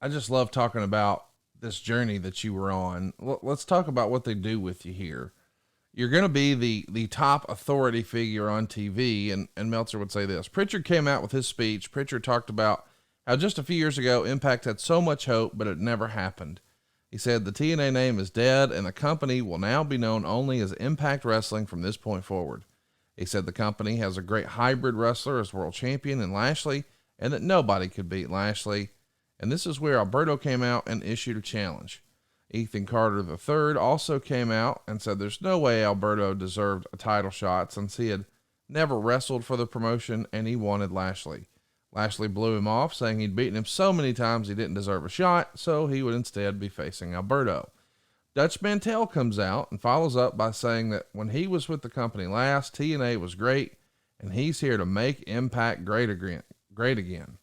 I just love talking about this journey that you were on. Let's talk about what they do with you here. You're going to be the top authority figure on TV. And Meltzer would say this. Prichard came out with his speech. Prichard talked about how just a few years ago, Impact had so much hope, but it never happened. He said the TNA name is dead and the company will now be known only as Impact Wrestling from this point forward. He said the company has a great hybrid wrestler as world champion in Lashley and that nobody could beat Lashley. And this is where Alberto came out and issued a challenge. Ethan Carter III also came out and said there's no way Alberto deserved a title shot since he had never wrestled for the promotion and he wanted Lashley. Lashley blew him off, saying he'd beaten him so many times he didn't deserve a shot, so he would instead be facing Alberto. Dutch Mantell comes out and follows up by saying that when he was with the company last, TNA was great, and he's here to make Impact great again.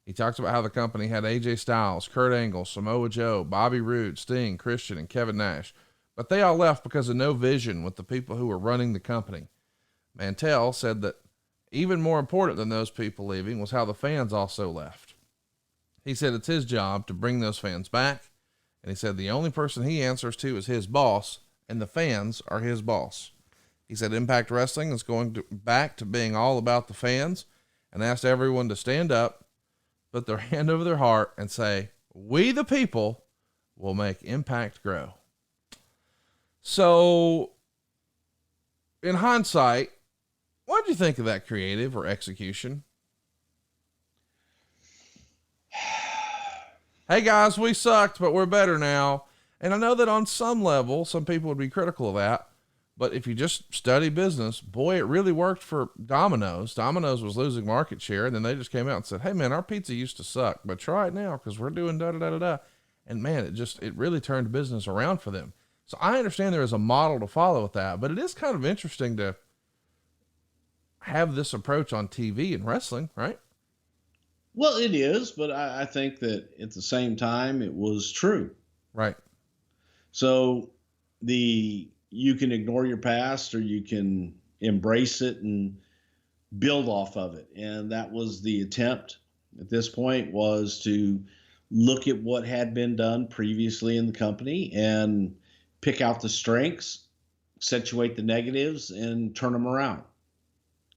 He talks about how the company had AJ Styles, Kurt Angle, Samoa Joe, Bobby Roode, Sting, Christian, and Kevin Nash, but they all left because of no vision with the people who were running the company. Mantell said that even more important than those people leaving was how the fans also left. He said it's his job to bring those fans back, and he said the only person he answers to is his boss, and the fans are his boss. He said Impact Wrestling is going back to being all about the fans, and asked everyone to stand up, put their hand over their heart, and say, "We the people will make Impact grow." So, in hindsight, what did you think of that creative or execution? Hey guys, we sucked, but we're better now. And I know that on some level, some people would be critical of that, but if you just study business, boy, it really worked for Domino's. Domino's was losing market share, and then they just came out and said, "Hey man, our pizza used to suck, but try it now because we're doing da-da-da-da-da." And man, it really turned business around for them. So I understand there is a model to follow with that, but it is kind of interesting to have this approach on TV and wrestling, right? Well, it is, but I think that at the same time, it was true. Right. So you can ignore your past or you can embrace it and build off of it. And that was the attempt at this point, was to look at what had been done previously in the company and pick out the strengths, accentuate the negatives, and turn them around.